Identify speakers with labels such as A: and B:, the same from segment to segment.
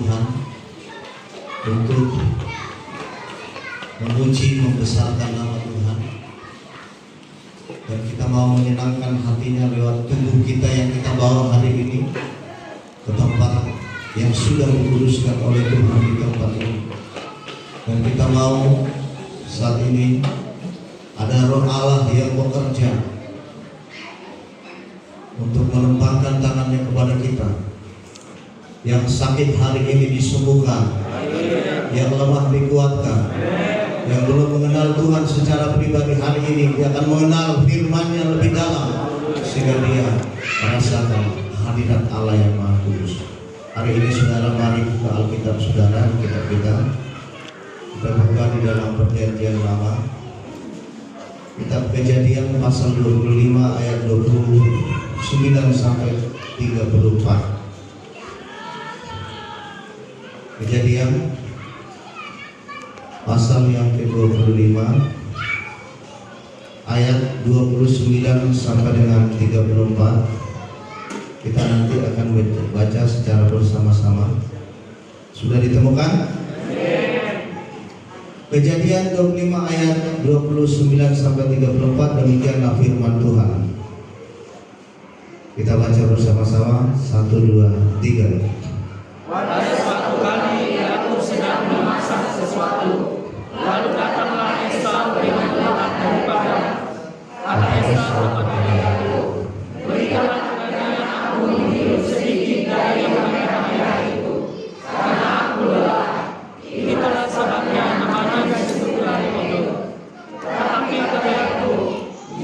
A: Tuhan untuk memuji, membesarkan nama Tuhan, dan kita mau menyenangkan hatinya lewat tubuh kita yang kita bawa hari ini ke tempat yang sudah dikuduskan oleh Tuhan di tempat ini. Dan kita mau saat ini ada Roh Allah yang bekerja untuk melempangkan tangannya kepada kita. Yang sakit hari ini disembuhkan, yang lemah dikuatkan, yang belum mengenal Tuhan secara pribadi hari ini dia akan mengenal firman-Nya lebih dalam sehingga dia merasakan hadirat Allah yang Maha Kudus. Hari ini saudara, mari ke Alkitab saudara, kita buka di dalam Perjanjian Lama, kitab Kejadian pasal 25 ayat 29 sampai 34. Kejadian pasal yang ke-25 ayat 29 sampai dengan 34. Kita nanti akan baca secara bersama-sama. Sudah ditemukan? Kejadian 25 ayat 29 sampai 34, demikianlah firman Tuhan. Kita baca bersama-sama. 1, 2, 3.
B: Pada suatu kali Yakub sedang memasak sesuatu, lalu datanglah Esau dengan lihat daripada. Kata Esau kepada Yakub, berikanlah kepadanya aku minum sedikit dari yang merah-merah itu, karena aku lelah. Itulah sebabnya namanya disebutlah itu. Tetapi kata Yakub,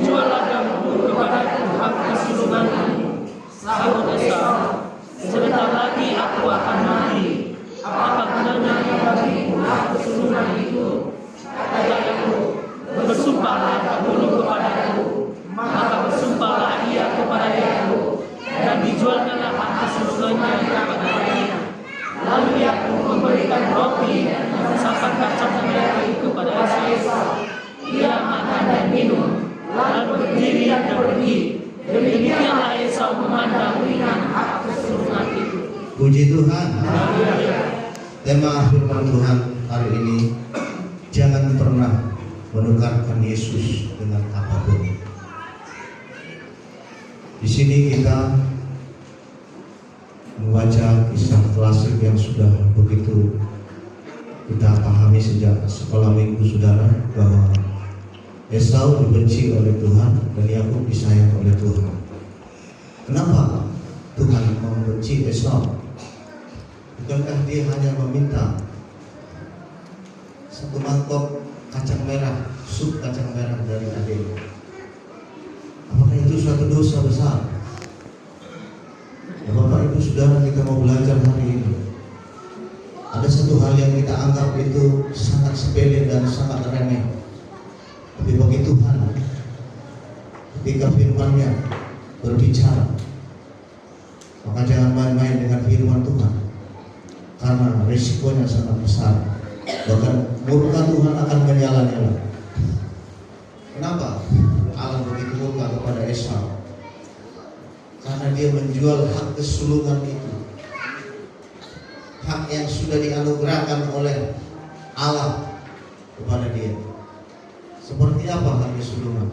B: juallah dahulu kepadaku hak kesulunganmu. Sahut Esau, sebentar lagi aku akan mati. Apa gunanya bagiku hak kesulungan itu? Kata Yakub, bersumpahlah dahulu kepadaku. Maka bersumpahlah ia kepada Yakub, dan dijualkanlah hak kesulungannya kepadanya. Lalu Yakub memberikan roti dan santapan kacang merah kepada Esau. Ia makan dan minum, lalu berdiri dan pergi. Demikianlah Esau memandang ringan hak kesulungan itu.
A: Puji Tuhan. Tema firman Tuhan hari ini, jangan pernah menukarkan Yesus dengan apapun. Di sini kita membaca kisah klasik yang sudah begitu kita pahami sejak sekolah minggu saudara, bahwa Esau dibenci oleh Tuhan dan Yakub disayang oleh Tuhan. Kenapa Tuhan membenci Esau? Bukankah dia hanya meminta satu mangkok kacang merah, sup kacang merah dari adiknya? Apakah itu suatu dosa besar? Ya, Bapak Ibu Saudara, kita mau belajar hari ini. Ada satu hal yang kita anggap itu sangat sepele dan sangat remeh, tapi bagi Tuhan, ketika firman-Nya berbicara, maka jangan main-main dengan firman Tuhan, karena risikonya sangat besar. Bahkan murka Tuhan akan menyala-nyala. Kenapa Allah begitu murka kepada Esau? Karena dia menjual hak kesulungan itu, hak yang sudah dianugerahkan oleh Allah kepada dia. Seperti apa hak kesulungan?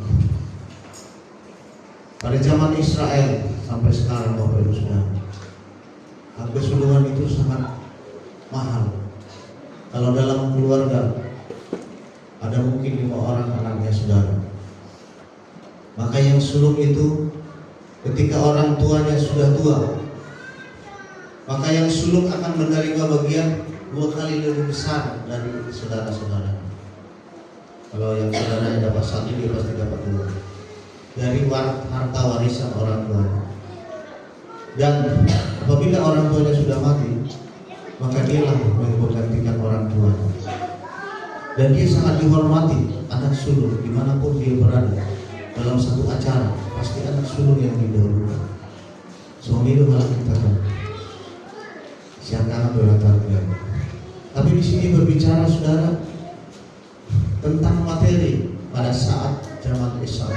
A: Pada zaman Israel sampai sekarang, Bapak Ibu Saudara, hak kesulungan itu sangat mahal. Kalau dalam keluarga ada mungkin 5 orang anaknya saudara, maka yang sulung itu ketika orang tuanya sudah tua, maka yang sulung akan menerima bagian 2 kali lebih besar dari saudara-saudara. Kalau yang saudaranya dapat 1, dia pasti dapat 2 dari harta warisan orang tuanya. Dan apabila orang tuanya sudah mati, maka dialah yang menggantikan orang tuanya. Dan dia sangat dihormati, anak sulung dimanapun dia berada. Dalam satu acara pasti anak sulung yang didahulukan. Suami itu malah kita kan siapa berlatar. Tapi di sini berbicara saudara tentang materi pada saat zaman Esau.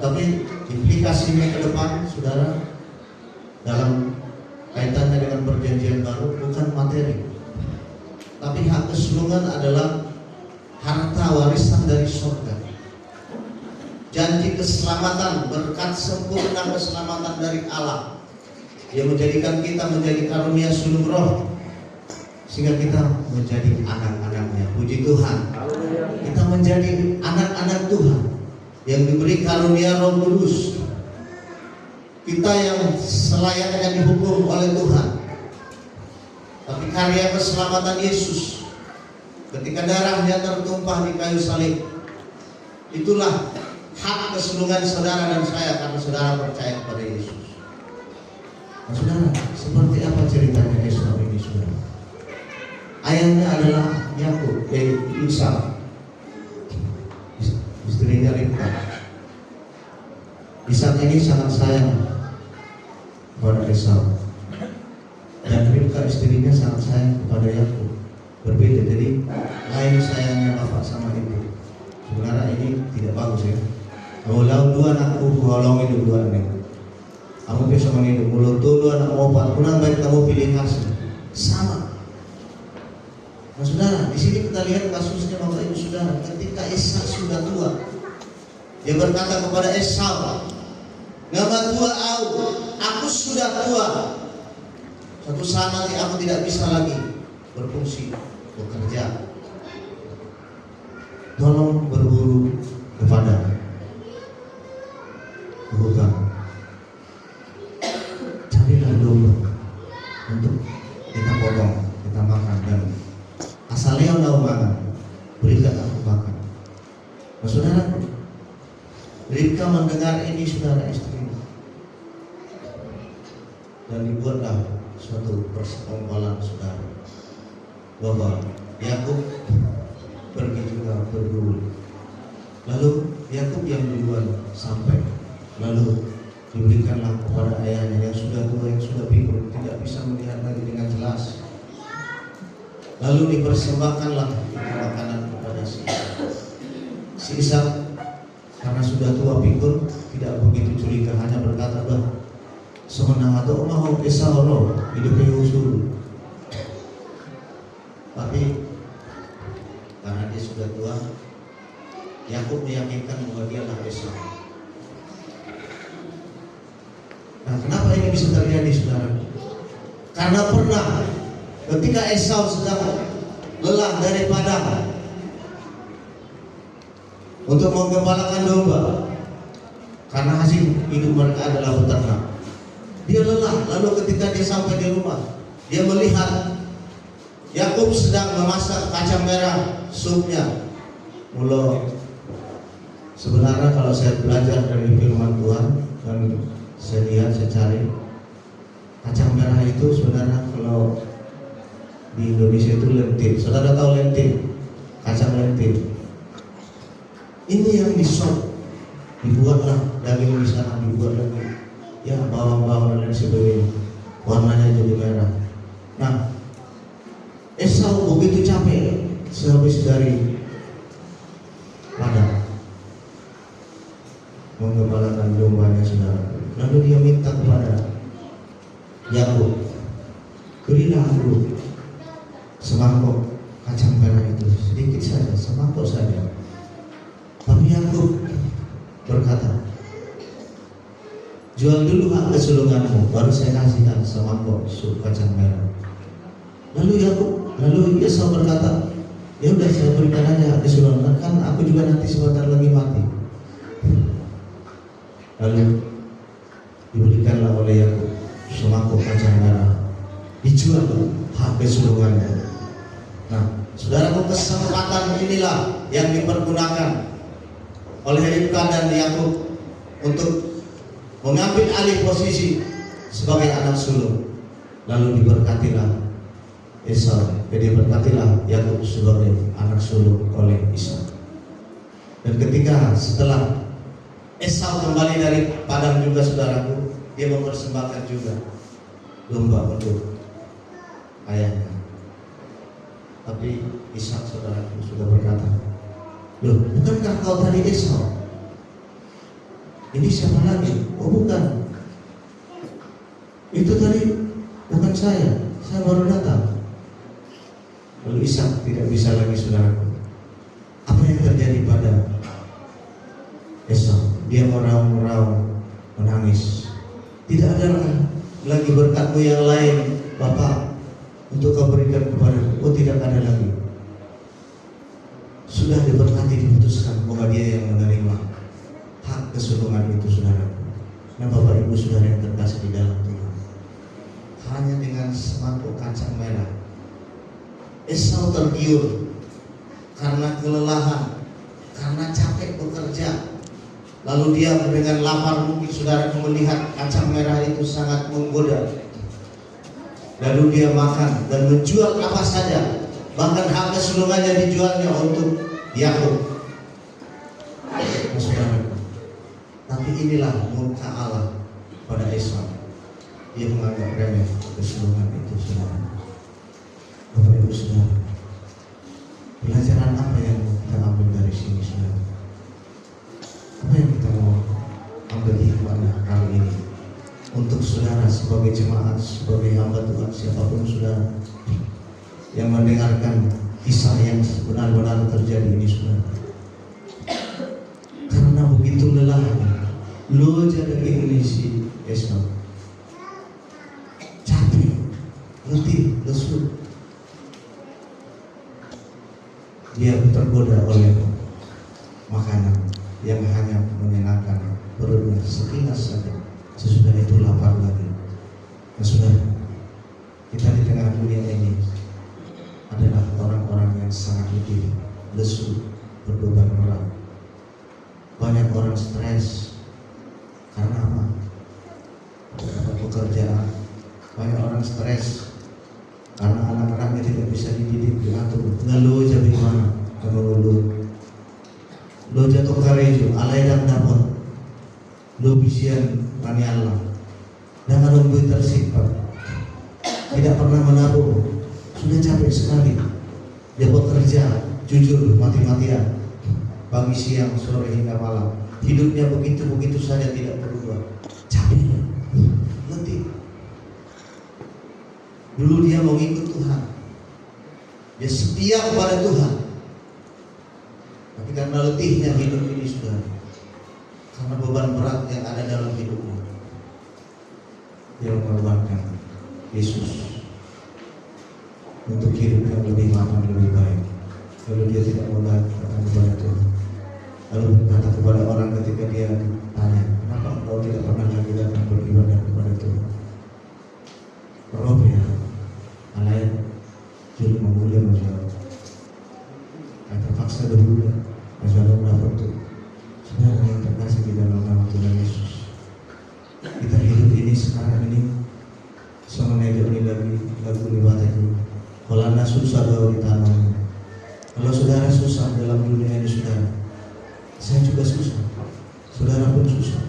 A: Tapi implikasinya ke depan saudara dalam kaitan perjanjian baru bukan materi, tapi hak kesulungan adalah harta warisan dari surga. Janji keselamatan, berkat sempurna keselamatan dari Allah yang menjadikan kita menjadi karunia sulung roh, sehingga kita menjadi anak-anaknya. Puji Tuhan, kita menjadi anak-anak Tuhan yang diberi karunia Roh Kudus. Kita yang selayaknya dihukum oleh Tuhan, tapi karya keselamatan Yesus ketika darahnya tertumpah di kayu salib, itulah hak kesulungan saudara dan saya karena saudara percaya kepada Yesus. Nah, saudara, seperti apa ceritanya Esau ini, saudara? Ayahnya adalah Yakub, Ishak, istrinya Ribka. Ishak ini sangat sayang kepada Esau, dan Ribka istrinya sangat sayang kepada Yakub. Berbeda, jadi lain sayangnya bapak sama ibu. Sebenarnya ini tidak bagus ya. Kalau dua anakku holong itu dua nih, kamu bisa menghidup mulut dua anak opat, kurang baik kamu pilih kasih sama. Nah saudara, di sini kita lihat kasusnya bapak ibu saudara. Ketika Ishak sudah tua, dia berkata kepada Esau, "Nama tua aku sudah tua. Suatu saat nanti aku tidak bisa lagi berfungsi bekerja. Tolong berburu kepada hutan, carilah domba untuk kita potong, kita makan, dan asalnya mau makan, berikan aku makan." Nah, saudara, Ribka mendengar ini, saudara, istrinya, dan dibuatlah suatu persekongkolan, saudara, bahwa Yakub pergi juga berburu. Lalu Yakub yang duluan sampai, lalu diberikanlah kepada ayahnya yang sudah tua, yang sudah pikun, tidak bisa melihat lagi dengan jelas. Lalu dipersembahkanlah makanan kepada si Ishak, karena sudah tua pikun, tidak begitu curiga, hanya berkata, "Bah, semenang atau mau Esau lo hidupnya usul." Tapi karena dia sudah tua, Yakub meyakinkan bahwa dialah Esau. Nah, kenapa ini bisa terjadi, saudara? Karena pernah ketika Esau sedang lelah dari padang untuk menggembalakan domba, karena hasil hidup mereka adalah beternak, dia lelah. Lalu ketika dia sampai di rumah, dia melihat Yakub sedang memasak kacang merah supnya. Mula sebenarnya kalau saya belajar dari firman Tuhan dan saya lihat, saya cari, kacang merah itu sebenarnya kalau di Indonesia itu lentil. Saudara tahu lentil? Kacang lentil. Ini yang disop, dibuatlah daging di sana, dibuat lagi, ya bawang-bawang dan lain sebagainya. Warnanya jadi merah. Nah, Esau begitu capek sehabis dari padang menggembalakan dombanya, saudara. Lalu dia minta kepada Yakub, "Berilah aku semangkok kacang merah itu, sedikit saja, semangkok saja." Tapi Yakub berkata, "Jual dulu hak kesulunganmu, baru saya kasihkan semangkok sup kacang merah." Lalu Esau berkata, "Ya udah, saya berikan aja hak kesulungan, kan aku juga nanti sebentar lagi mati." Lalu diberikanlah oleh Yakub semangkok kacang merah, dijual hak kesulungannya. Nah, saudara, kesempatan inilah yang dipergunakan oleh Ribka dan Yakub untuk mengambil alih posisi sebagai anak sulung. Lalu diberkatilah Esau, diberkatilah Yakub sebagai anak sulung oleh Ishak. Dan ketika setelah Esau kembali dari padang juga, saudaraku, dia mempersembahkan juga domba untuk ayahnya. Tapi Ishak, saudaraku, sudah berkata, "Loh, bukankah kau tadi Esau? Ini siapa lagi?" "Oh bukan, itu tadi bukan bukan saya baru datang. Lalu Ishak tidak bisa lagi, saudaraku. Apa yang terjadi pada Esau? Dia meraung-raung, menangis. Tidak ada lagi berkatmu yang lain, Bapak, untuk kau berikan kepadaku. Oh, tidak ada lagi. Sudah diberkati, diputuskan bahwa dia yang menerima hak kesulungan itu, saudaraku. Nah, Bapak Ibu saudara yang terkasih di dalam Tuhan, hanya dengan semangkuk kacang merah Esau tergiur karena kelelahan, karena capek bekerja. Lalu dia dengan lapar, mungkin saudara melihat kacang merah itu sangat menggoda. Lalu dia makan dan menjual apa saja, bahkan hak kesulungannya dijualnya untuk Yakub. Nah, saudara, tapi inilah murka Allah pada Esau. Dia menganggap remeh kesulungan itu, saudara. Bapak Ibu saudara, pelajaran apa yang kita ambil dari sini, saudara? Apa yang kita mau ambil hikmahnya kali ini untuk saudara sebagai jemaat, sebagai hamba Tuhan, siapapun saudara yang mendengarkan kisah yang benar-benar terjadi ini, saudara? Karena begitu lelahnya, lo jadi Indonesia Esau, capek, letih, lesu. Dia tergoda oleh makanan yang hanya menyenangkan perutnya sekilas saja. Sesudah itu lapar lagi. Nah, saudara, kita di tengah dunia ini adalah orang-orang yang sangat letih, lesu, berbeban berat. Banyak orang stres karena apa? Dapat pekerjaan. Banyak orang stres karena anak-anaknya tidak bisa dididik, diatur. Lalu jadi mana? Kalau lo jatuh karejo, alai dan dapat, lo bisian rani Allah, dan kalau gue tersimpan, tidak pernah menabung, sudah capek sekali. Dia bekerja jujur, mati-matian, pagi, siang, sore hingga malam. Hidupnya begitu saja, tidak berubah. Capek, letih. Dulu dia mau ikut Tuhan, dia setia kepada Tuhan, tapi karena letihnya hidup ini, sudah karena beban berat yang ada dalam hidupnya, dia mengorbankan Yesus untuk hidup yang lebih lama, lebih baik. Lalu dia tidak mau lagi kepada Tuhan. Lalu berkata kepada orang ketika dia tanya, kenapa engkau tidak pernah lagi datang beribadah kepada Tuhan? Roh ya, alai jadi memulia menjawab. Saya terpaksa dahulu, menjawab dapat itu. Saudara yang terkasih di dalam nama Tuhan Yesus, kita hidup ini sekarang ini sama nejok ini lagi lagu ibadah itu. Kalau anda susah gaul di tanah, kalau saudara susah dalam dunia ini, saudara, saya juga susah, saudara pun susah.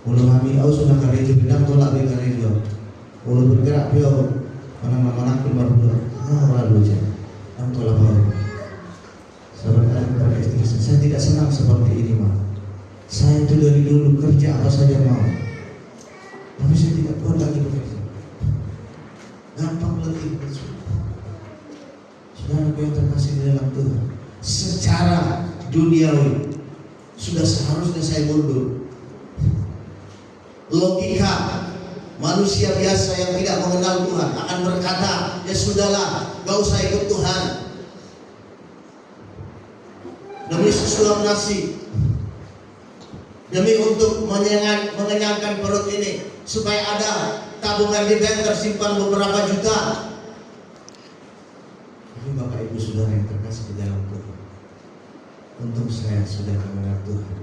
A: Mulu kami, aku sudah karejo bilang tolak di karejo. Mulu bergerak dia, mana aku berdua, lalu aja, yang tolak bau. Sahabat kepada istri saya tidak senang seperti ini, mah. Saya itu dari dulu kerja apa saja mau, tapi saya tidak kuat lagi bekerja. Gampang letih. Saudara yang terkasih di dalam Tuhan, secara duniawi sudah seharusnya saya mundur. Logika manusia biasa yang tidak mengenal Tuhan akan berkata, ya sudahlah, gak usah ikut Tuhan. Demi sesuap nasi, demi untuk mengenyangkan perut ini, supaya ada tabungan di bank tersimpan beberapa juta. Ini Bapak Ibu saudara yang terkasih di dalam Tuhan, untung saya sudah mengenal Tuhan.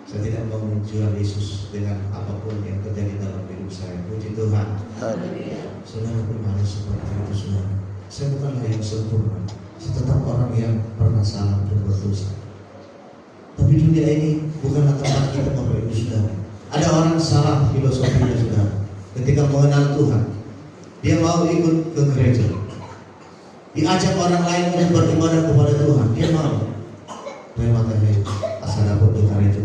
A: Saya tidak mau menjual Yesus dengan apapun yang terjadi dalam hidup saya. Puji Tuhan. Saudara pun harus seperti itu, saudara. Saya bukanlah yang sempurna, saya tetap orang yang pernah salah dan berdosa. Tapi dunia ini bukanlah tempat kita, Bapak Ibu saudara. Ada orang salah filosofinya, saudara. Ketika mengenal Tuhan, dia mau ikut ke gereja, diajak orang lain untuk beribadah kepada Tuhan, dia mau. Terima kasih, asal dapat di gereja.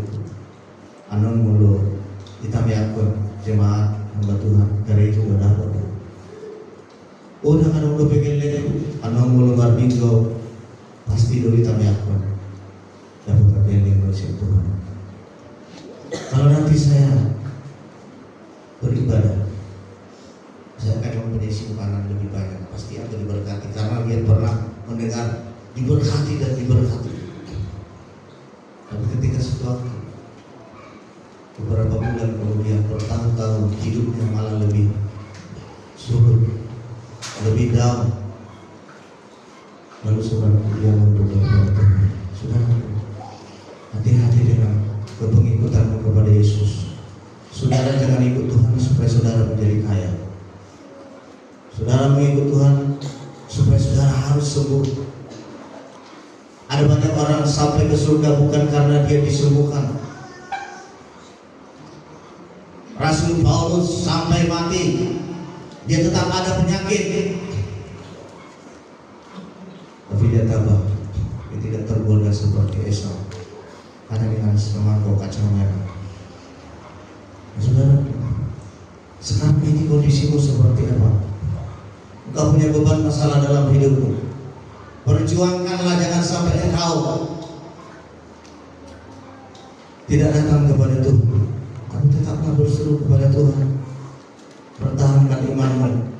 A: Anon mulu kita meyakun jemaat hamba Tuhan gereja udah minggu pasti dulu kami akan dapat bagian yang berhasil Tuhan. Kalau nanti saya beribadah, saya akan mempunyai simpanan lebih banyak, pasti akan diberkati karena dia pernah mendengar diberkati dan diberkati. Tapi ketika sesuatu beberapa bulan kemudian, bertahun-tahun, hidupnya malah lebih surut, lebih down. Lalu saudara dia berdoa, saudara hati-hati dengan kepengikutanmu kepada Yesus. Saudara jangan ikut Tuhan supaya saudara menjadi kaya. Saudara mengikut Tuhan supaya saudara harus sembuh. Ada banyak orang sampai ke surga bukan karena dia disembuhkan. Rasul Paulus sampai mati, dia tetap ada penyakit, tapi dia tabah, dia tidak tergoda seperti Esau, karena dengan semangkuk kacang merah. Saudara, sekarang ini kondisimu seperti apa? Engkau punya beban masalah dalam hidupmu. Perjuangkanlah, jangan sampai engkau tidak datang kepada Tuhan. Tapi tetaplah berseru kepada Tuhan. Pertahankan imanmu,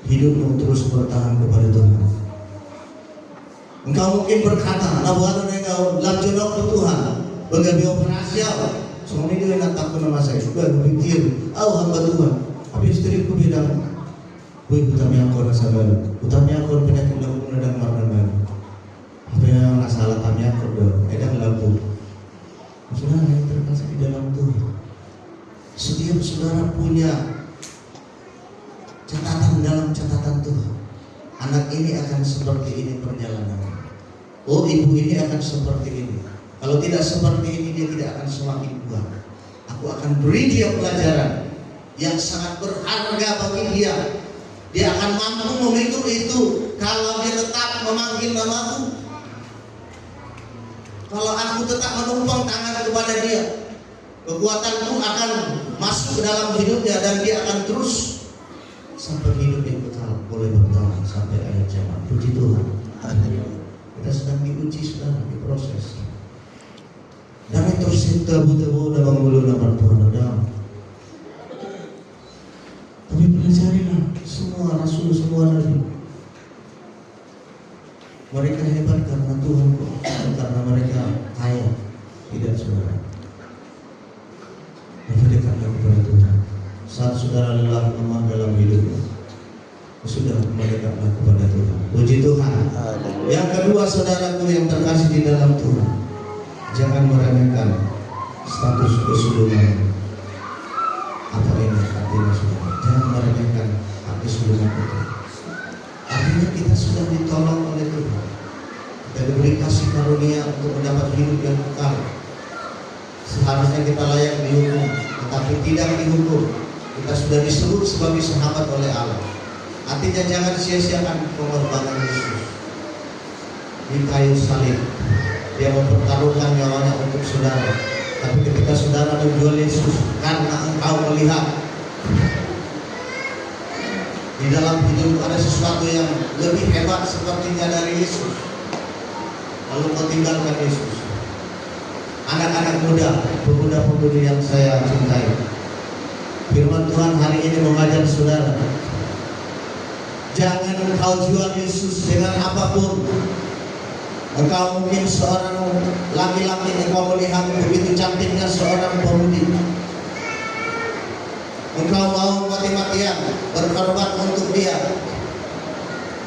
A: hidupmu terus bertahan kepada Tuhan. Engkau mungkin berkata, "Nabuhan engkau lanjut ke Tuhan, bagaimana operasi apa? Semua ini dia nak takut nama saya. Gue berpikir, hamba Tuhan." Tapi istriku bilang, "Wih, utami aku rasa baru. Utami aku penyakit lakukan dan marah baru. Apa yang masalah kami aku dong? Edang lampu." Saudara yang terkasih di dalam Tuhan, setiap saudara punya catatan dalam catatan Tuhan. Anak ini akan seperti ini perjalanan. Oh, ibu ini akan seperti ini. Kalau tidak seperti ini, dia tidak akan semakin kuat. Aku akan beri dia pelajaran yang sangat berharga bagi dia. Dia akan mampu memikul itu kalau dia tetap memanggil namaku. Kalau aku tetap menumpang tangan kepada dia, kekuatanku akan masuk ke dalam hidupnya dan dia akan terus sampai hidupnya kekal, boleh bertahan sampai akhir zaman. Puji Tuhan. Kita sedang diuji, sedang diproses. Jangan terus tabu-tabu dalam mulut nama Tuhan ada. Tapi pelajarilah semua rasul, semua nabi. Mereka hebat karena Tuhan, bukan karena mereka kaya. Tidak, saudara. Berdekatlah kepada Tuhan. Saat saudara lelah lemah dalam hidupnya, sudah mendekatlah kepada Tuhan. Puji Tuhan. Yang kedua, saudaraku yang terkasih di dalam Tuhan, jangan meremehkan status kesulungan. Apa ini artinya, saudara? Jangan meremehkan kesulungan itu. Artinya kita sudah ditolong oleh Tuhan. Kita diberi kasih karunia untuk mendapat hidup yang kekal. Seharusnya kita layak dihukum, tetapi tidak dihukum. Kita sudah disebut sebagai sahabat oleh Allah. Artinya jangan sia-siakan pengorbanan Yesus di kayu salib. Dia mempertaruhkan nyawanya untuk saudara. Tapi ketika saudara menjual Yesus karena engkau melihat di dalam hidup ada sesuatu yang lebih hebat sepertinya dari Yesus, lalu kau tinggalkan Yesus. Anak-anak muda, pemuda-pemudi yang saya cintai, firman Tuhan hari ini mengajar saudara, jangan engkau jual Yesus dengan apapun. Engkau mungkin seorang laki-laki, engkau melihat begitu cantiknya seorang pemudi, engkau mau mati-matian berkorban untuk dia,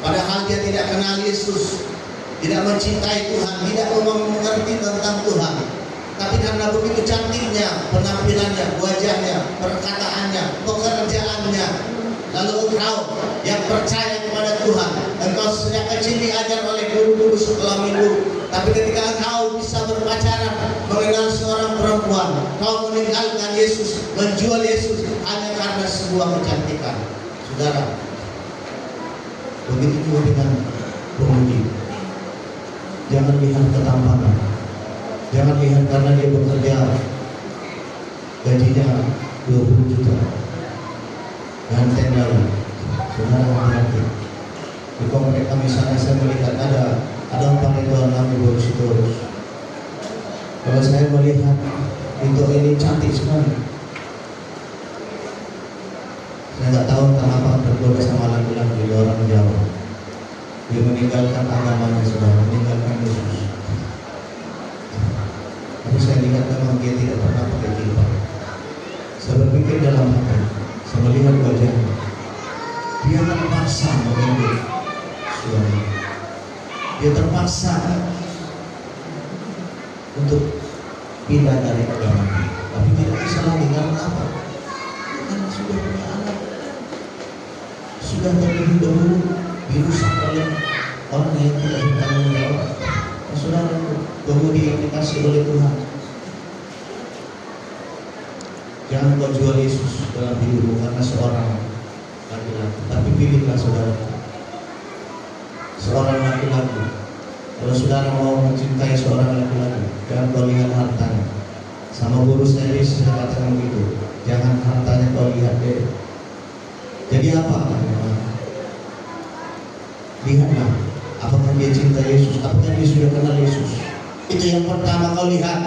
A: padahal dia tidak kenal Yesus, tidak mencintai Tuhan, tidak mengerti tentang Tuhan. Tapi karena begitu cantiknya penampilannya, wajahnya, perkataannya, pekerjaannya, lalu engkau yang percaya kepada Tuhan, engkau sejak kecil diajar oleh guru-guru sekolah minggu, tapi ketika engkau bisa berpacaran, mengenal seorang perempuan, kau meninggalkan Yesus, menjual Yesus hanya karena sebuah kecantikan. Saudara, begitu juga dengan pemudi. Jangan lihat ketampanan, jangan lihat karena dia bekerja gajinya 20 juta dan tenda. Saudara hati-hati. Di komplek kami sana saya melihat ada 4 ekor lambe Borositorus. Kalau saya melihat itu ini cantik sekali. Saya nggak tahu kenapa tergoda sama laki-laki orang Jawa. Dia meninggalkan agamanya, sudah meninggalkan Yesus. Tapi saya lihat memang dia tidak pernah pakai jilbab. Saya berpikir dalam hati, saya melihat wajahnya. Dia terpaksa memilih suami. Dia terpaksa untuk pindah dari agama, tapi tidak bisa lagi. Karena apa? Karena sudah punya anak, sudah terlebih dahulu dirusak oleh orang yang tidak bertanggung jawab. Saudara, kemudian yang dikasih oleh Tuhan. Jangan kau jual Yesus dalam hidupmu karena seorang laki-laki, tapi pilihlah saudara seorang laki-laki. Kalau saudara mau mencintai seorang laki-laki, jangan kau lihat hartanya. Sama guru saya Yesus katakan begitu, jangan hartanya kau lihat dia. Jadi apa? Lihatlah apakah dia cinta Yesus, apakah dia sudah kenal Yesus. Itu yang pertama kau lihat.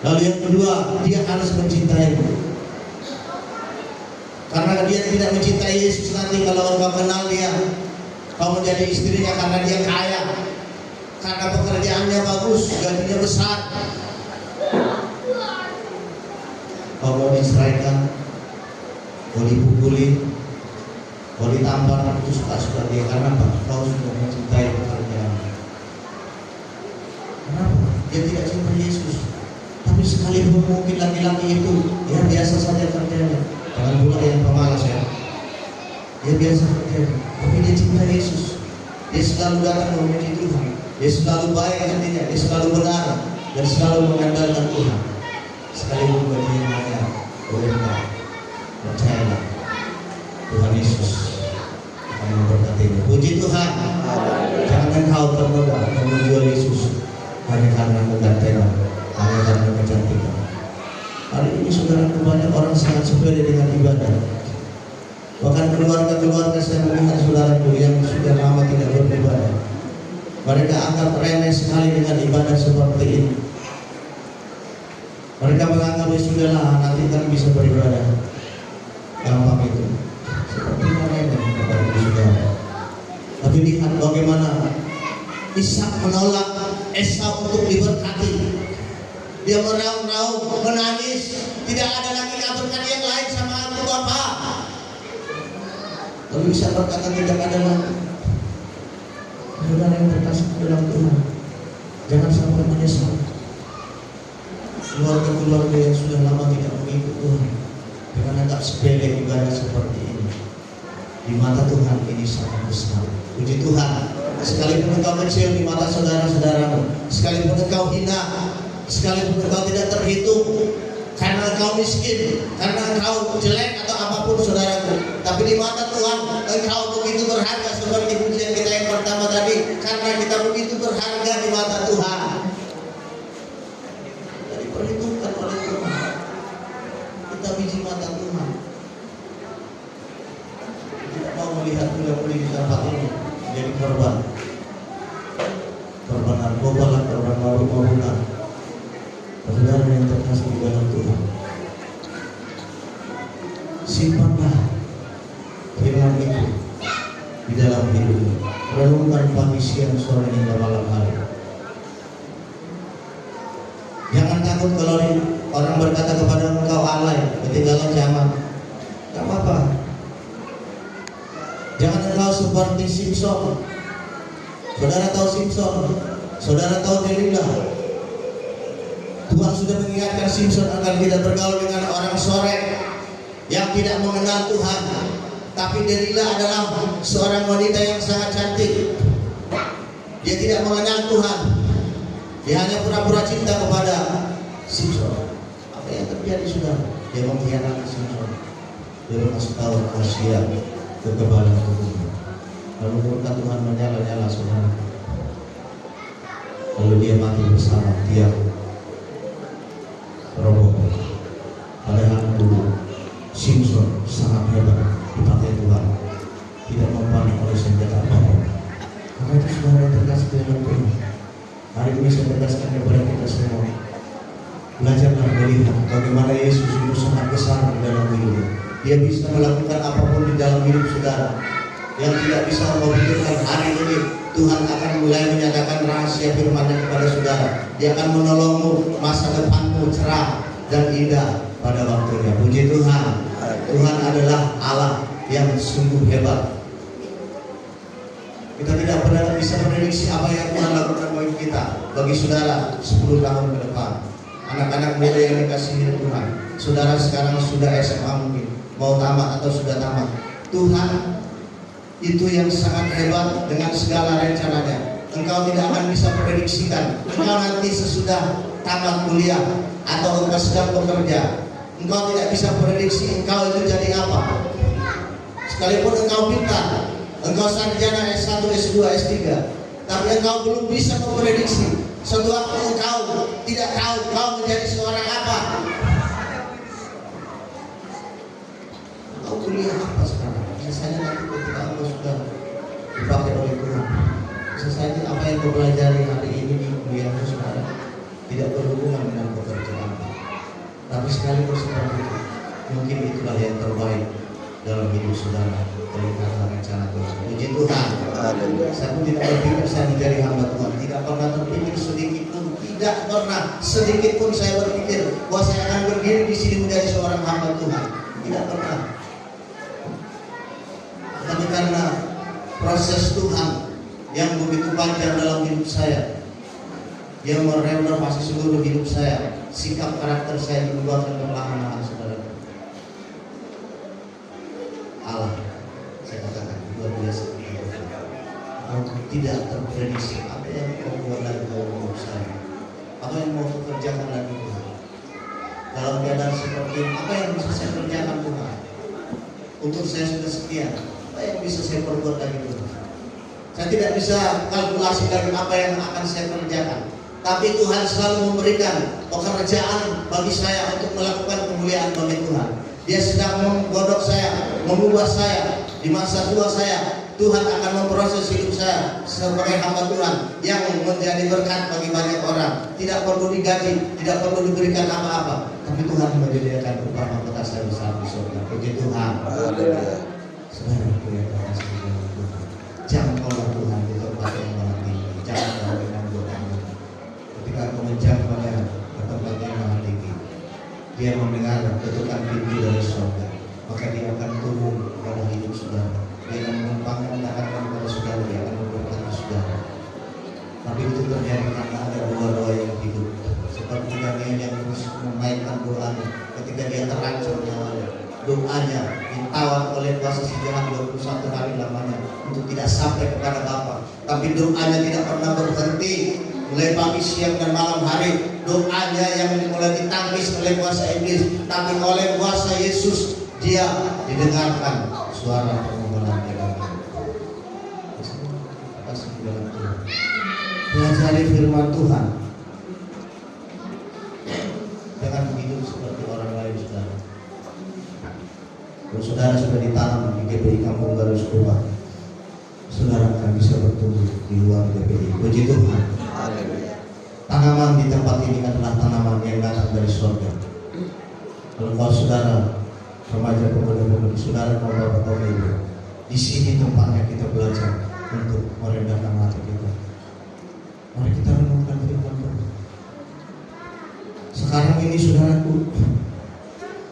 A: Lalu yang kedua, dia harus mencintaimu. Karena dia tidak mencintai Yesus, nanti kalau engkau kenal dia, kau menjadi istrinya karena dia kaya, karena pekerjaannya bagus, gajinya besar, kau mau diceraikan, mau dipukuli, mau ditampar, itu suka-suka dia. Karena apa? Kau sudah mencintai pekerjaan. Kenapa? Dia tidak cinta Yesus. Tapi sekalipun mungkin laki-laki itu ya biasa saja kerjanya, jangan pula yang pemalas ya. Dia biasa kerjanya, tapi dia cinta Yesus. Dia selalu datang memuji Tuhan. Dia selalu baik hatinya, dia selalu benar dan selalu mengandalkan Tuhan. Sekalipun gajinya hanya boleh enggak, percayalah Tuhan Yesus akan memberkatimu. Puji Tuhan. Jangan engkau tergoda menjual Yesus hanya karena kegantengan, hanya karena kecantikan. Hari ini saudara, banyak orang sangat sepele dengan ibadah. Bahkan keluarga-keluarga saya melihat saudaraku yang sudah lama tidak beribadah, mereka anggap remeh sekali dengan ibadah seperti ini. Mereka menganggap ya sudahlah, nanti kan bisa beribadah. Gampang itu. Seperti remeh kepada saudara. Tapi lihat bagaimana Ishak menolak Esau untuk diberkati. Dia meraung-raung, menangis, tidak ada lagi kabarkan yang lain sama aku Bapa. Tapi bisa berkata tidak ada lagi. Saudara yang terkasih dalam Tuhan, jangan sampai menyesal. Keluarga-keluarga yang sudah lama tidak mengikut Tuhan dengan anggap sepele ibadah seperti ini, di mata Tuhan ini sangat besar. Puji Tuhan. Sekalipun engkau kecil di mata saudara-saudaramu, sekalipun engkau hina, sekalipun engkau tidak terhitung karena engkau miskin, karena engkau jelek atau apapun saudaraku, tapi di mata Tuhan engkau begitu berharga. Seperti pujian kita yang pertama tadi, karena kita begitu berharga di mata Tuhan. Jadi perhitungkan oleh Tuhan, kita biji mata Tuhan. Tidak mau melihat mulia-mulia di tempat ini jadi korban narkoba lah, korban mabuk-mabukan. Saudara yang terkasih di dalam Tuhan, simpanlah firman itu di dalam hidupmu. Renungkan pagi, siang, sore hingga malam hari. Jangan takut kalau orang berkata kepada engkau alay, ketinggalan zaman. Tak apa-apa. Jangan engkau seperti Simpson. Saudara tahu Simpson, saudara tahu Delilah. Tuhan sudah mengingatkan Simpson agar tidak bergaul dengan orang sore yang tidak mengenal Tuhan. Tapi Delilah adalah seorang wanita yang sangat cantik. Dia tidak mengenal Tuhan. Dia hanya pura-pura cinta kepada Simpson. Apa yang terjadi saudara? Dia mengkhianati Simpson. Dia mengasih tahu rahasia kekebalan tubuhnya. Lalu murka Tuhan menyala-nyala saudara. Lalu dia mati bersama tiang roboh. Padahal dulu Simpson sangat hebat dipakai Tuhan, tidak mempan oleh firman Tuhan. Hari ini saya tegaskan kepada kita semua, belajarlah melihat bagaimana Yesus itu sangat besar di dalam hidup. Dia bisa melakukan apapun di dalam hidup saudara. Yang tidak bisa memikirkan hari ini Tuhan akan mulai menyatakan rahasia firman-Nya kepada saudara. Dia akan menolongmu, masa depanmu cerah dan indah pada waktunya. Puji Tuhan. Tuhan adalah Allah yang sungguh hebat. Kita tidak pernah bisa prediksi apa yang Tuhan lakukan bagi kita, bagi saudara 10 tahun ke depan. Anak-anak muda yang dikasihi Tuhan, saudara sekarang sudah SMA mungkin, mau tamat atau sudah tamat. Tuhan itu yang sangat hebat dengan segala rencananya. Engkau tidak akan bisa prediksikan. Engkau nanti sesudah tamat kuliah atau engkau sedang bekerja, engkau tidak bisa prediksi engkau itu jadi apa. Sekalipun engkau pintar, engkau sarjana S1, S2, S3, tapi engkau belum bisa memprediksi suatu waktu engkau tidak tahu engkau menjadi seorang apa. Engkau kuliah apa sekarang? Misalnya nanti ketika engkau sudah dipakai oleh Tuhan, misalnya apa yang kau pelajari hari ini di kuliahmu saudara tidak berhubungan dengan pekerjaan, tapi sekalipun seperti itu, mungkin itulah yang terbaik dalam hidup saudara. Terlihatlah rencana Tuhan. Puji Tuhan. Saya pun tidak berpikir saya menjadi hamba Tuhan. Tidak pernah terpikir sedikit pun. Tidak pernah sedikit pun saya berpikir bahwa saya akan berdiri di sini menjadi seorang hamba Tuhan. Tidak pernah. Tapi karena proses Tuhan yang begitu panjang dalam hidup saya, yang merenovasi seluruh hidup saya, sikap karakter saya diubahkan perlahan-lahan saudara. Allah, saya katakan luar biasa. Tidak terprediksi apa yang kau buat lagi dalam hidup saya, apa yang mau kau kerjakan lagi Tuhan. Dalam keadaan seperti ini, apa yang bisa saya kerjakan Tuhan? Untuk saya sudah sekian, apa yang bisa saya perbuat lagi Tuhan? Saya tidak bisa kalkulasi lagi apa yang akan saya kerjakan. Tapi Tuhan selalu memberikan pekerjaan bagi saya untuk melakukan kemuliaan bagi Tuhan. Dia sedang menggodok saya, mengubah saya di masa tua saya. Tuhan akan memproses hidup saya sebagai hamba Tuhan yang menjadi berkat bagi banyak orang. Tidak perlu digaji, tidak perlu diberikan apa-apa, tapi Tuhan menyediakan upah mahkota saya besar di surga. Puji Tuhan. Saudara kelihatan sebagai Tuhan. Jangkaulah Tuhan di tempat yang maha tinggi. Jangan kau dengan doamu. Ketika kau menjangkaunya ke tempat yang maha tinggi, Dia mendengar ketukan pintu dari surga, maka Dia akan turun pada hidup saudara. Dia akan menumpangkan tangan kepada saudara, Dia akan memberkati saudara. Tapi itu terjadi karena ada doa-doa yang hidup. Seperti Daniel yang terus menaikkan doanya ketika dia terancam nyawanya. Doanya ditawan oleh kuasa si jahat 21 hari lamanya untuk tidak sampai kepada Bapa. Tapi doanya tidak pernah berhenti. Mulai pagi, siang, dan malam hari, doanya yang mulai ditangkis oleh kuasa iblis, tapi oleh kuasa Yesus dia didengarkan suara permohonan dia. Kasih dalam Tuhan. Pelajari firman Tuhan. Jangan hidup seperti orang lain saudara. Kalau saudara sudah ditanam di GPI Kampung Baru Sekuba, saudara akan bisa bertumbuh di luar GPI. Puji Tuhan. Tanaman di tempat ini adalah tanaman yang datang dari surga. Kalau saudara remaja pemuda-pemudi, saudara mau bapak atau ibu, di sini tempatnya kita belajar untuk merendahkan hati kita. Mari kita renungkan firman Tuhan. Sekarang ini saudaraku,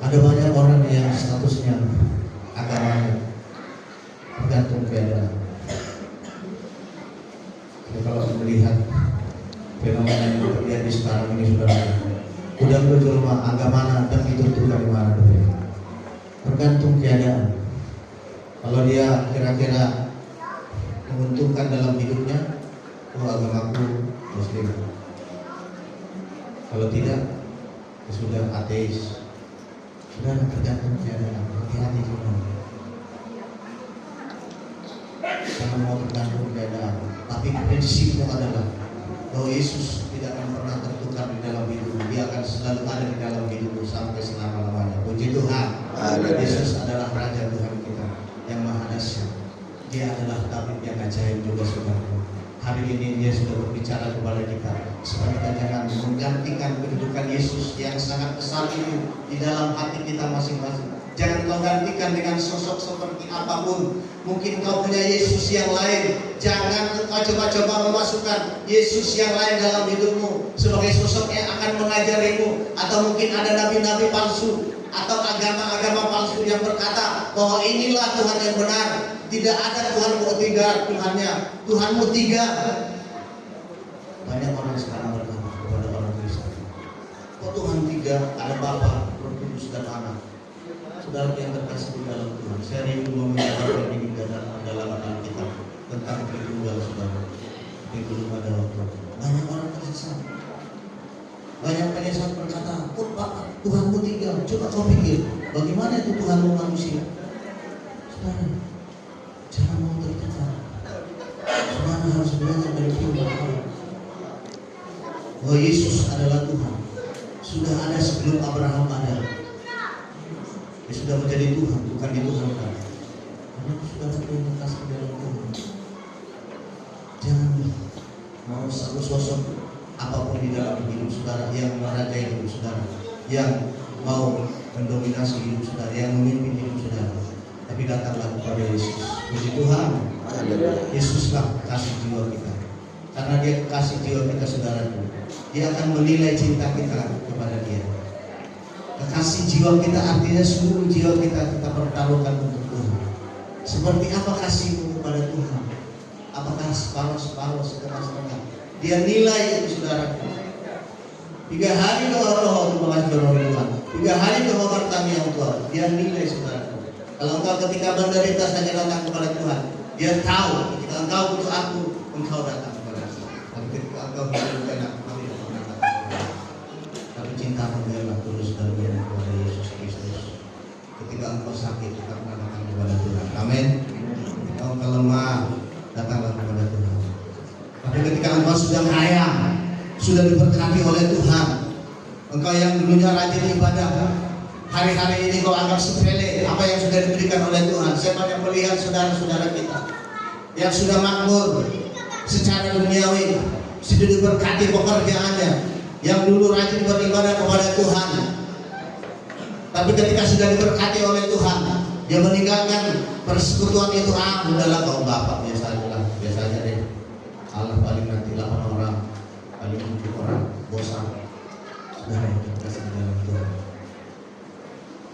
A: ada banyak orang yang statusnya agamanya tergantung keadaan. Jadi kalau melihat fenomena yang terjadi sekarang ini saudara, udah berjelma agama dan ditentukan di mana dulu. Tergantung keadaan. Kalau dia kira-kira menguntungkan dalam hidupnya, oh agamaku Muslim. Kalau tidak, ya sudah ateis. Sudah tergantung keadaan. Hati-hati saudara. Jangan mau tergantung keadaan. Tapi prinsipnya adalah bahwa Yesus tidak akan pernah tertukar di dalam hidupmu. Dia akan selalu ada di dalam hidupmu sampai selama-lamanya. Puji Tuhan. Yesus adalah Raja Tuhan kita yang maha dahsyat. Dia adalah Tabib yang ajaib juga saudara. hari ini dia sudah berbicara kepada kita supaya kita jangan menggantikan kedudukan Yesus yang sangat besar itu di dalam hati kita masing-masing. Jangan kau gantikan dengan sosok seperti apapun. Mungkin kau punya Yesus yang lain. Jangan kau coba-coba memasukkan Yesus yang lain dalam hidupmu sebagai sosok yang akan mengajarimu. Atau mungkin ada nabi-nabi palsu atau agama-agama palsu yang berkata bahwa inilah Tuhan yang benar. Tidak ada Tuhan ketiga Tuhannya. Tuhanmu tiga. Banyak orang sekarang berkata kepada orang Kristen, kok Tuhan tiga? Ada Bapa, Roh Kudus dan Anak. Saudara yang terkasih di dalam Tuhan, saya rindu memberitakan ini dalam Alkitab tentang Tritunggal, saudara. Tapi belum ada waktu. Banyak orang tersesat. Banyak penyesat berkata, kok Pak, Tuhanmu tiga? Coba kau pikir, bagaimana itu Tuhanmu manusia? Saudara, jangan mau tertekan. Saudara harus belajar dari firman Allah bahwa Yesus adalah Tuhan. Sudah ada sebelum Abraham ada. Dia sudah menjadi Tuhan, bukan dituhankan. Karena sudah terima kasih dalam Tuhan. Jangan mau satu sosok apapun di dalam hidup saudara yang merajai hidup saudara, yang mau mendominasi hidup saudara, yang memimpin hidup saudara. Tapi datanglah kepada Yesus. Puji Tuhan. Yesuslah kasih jiwa kita. Karena Dia kasih jiwa kita saudaraku. Dia akan menilai cinta kita kepada Dia. Kasih jiwa kita artinya seluruh jiwa kita pertaruhkan untuk Tuhan. Seperti apa kasihmu kepada Tuhan? Apakah separuh-separuh, setengah-setengah? Dia nilai itu saudaraku. 3 hari doa untuk mengajar Tuhan. 3 hari doa bertanya Tuhan. Dia nilai saudaraku. Kalau engkau ketika menderita saja datang kepada Tuhan, Dia tahu ketika engkau butuh aku, engkau datang kepada aku. Tapi ketika engkau butuh aku, tapi cinta membela tulus dan benar kepada Yesus Kristus. Ketika engkau sakit, karena datang kepada Tuhan. Amin. Ketika engkau lemah, datanglah kepada Tuhan. Tapi ketika engkau sudah kaya, sudah diberkati oleh Tuhan, engkau yang dulunya rajin ibadah, hari-hari ini kau anggap sepele apa yang sudah diberikan oleh Tuhan. Saya banyak melihat saudara-saudara kita yang sudah makmur secara duniawi, sudah diberkati pekerjaannya, yang dulu rajin beribadah kepada Tuhan, tapi ketika sudah diberkati oleh Tuhan, dia meninggalkan persekutuan itu. Udahlah kau bapak biasa aja deh. Allah paling nanti 8 orang, paling 7 orang, bosan. Saudara yang terkasih di dalam Tuhan,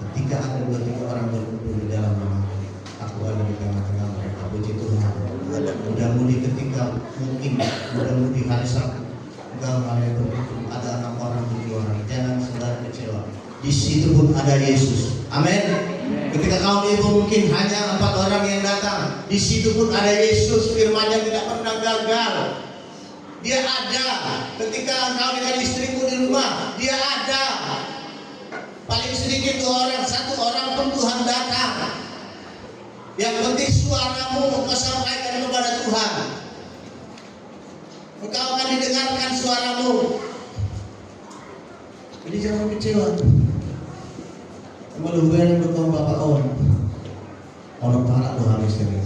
A: ketika ada 2-3 orang berkumpul di dalam nama, aku ada di tengah-tengah mereka. Puji Tuhan. Mudah-mudi ketika mungkin mudah-mudi hari Sabtu yang berkumpul ada 6 orang, 7 orang, jangan saudara kecewa. Di situ pun ada Yesus. Amin. Ketika kaum ibu mungkin hanya 4 orang yang datang, di situ pun ada Yesus. Firman-Nya tidak pernah gagal. Dia ada. Ketika engkau dengan istrimu di rumah, Dia ada. Paling sedikit 2 orang, 1 orang pun Tuhan datang. Yang penting suaramu engkau sampaikan kepada Tuhan. Engkau akan didengarkan suaramu. Jadi jangan kecewa. Meluber betul Bapak on. Ono para Tuhan istri.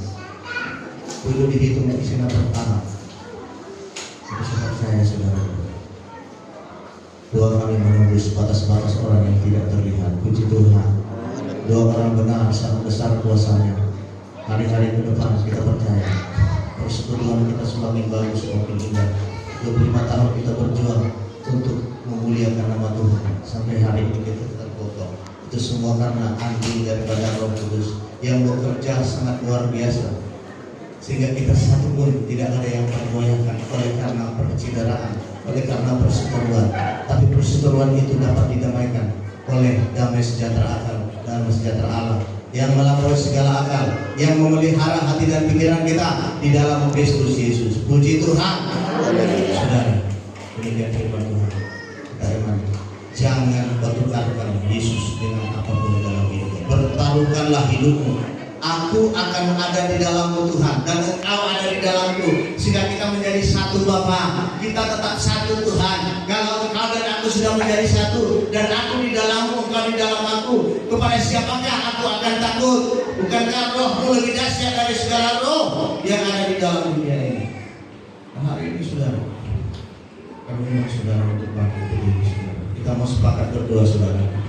A: Perlu dihitung di sini pertama. Itu seperti saya saudara. Doa kami menembus batas-batas orang yang tidak terlihat. Puji Tuhan. Doa orang benar sangat besar kuasanya. Hari-hari ke depan kita percaya persekutuan kita semakin bagus, semakin indah. 25 tahun kita berjuang untuk memuliakan nama Tuhan. Sampai hari ini kita tetap kokoh. Itu semua karena andil daripada Roh Kudus yang bekerja sangat luar biasa. Sehingga kita satu pun tidak ada yang tergoyahkan oleh karena percideraan, oleh karena perseteruan. Tapi perseteruan itu dapat didamaikan oleh damai sejahtera Allah yang melampaui segala akal, yang memelihara hati dan pikiran kita di dalam Kristus Yesus. Puji Tuhan. Saudara, demikian firman Tuhan. Kita iman. Jangan bertukarkan Yesus dengan apapun dalam hidup. Bertaruhkanlah hidupmu. Aku akan ada di dalammu Tuhan, dan engkau ada di dalamku, sehingga kita menjadi satu Bapa. Kita tetap satu Tuhan. Kalau engkau dan aku sudah menjadi satu, dan aku di dalammu, engkau di dalam aku, kepada siapakah aku akan takut? Bukankah rohmu lebih dahsyat dari segala roh yang ada di dalam dunia ini? hari ini saudara, kami undang saudara untuk bangkit berdiri saudara. Kita mau sepakat berdoa saudara.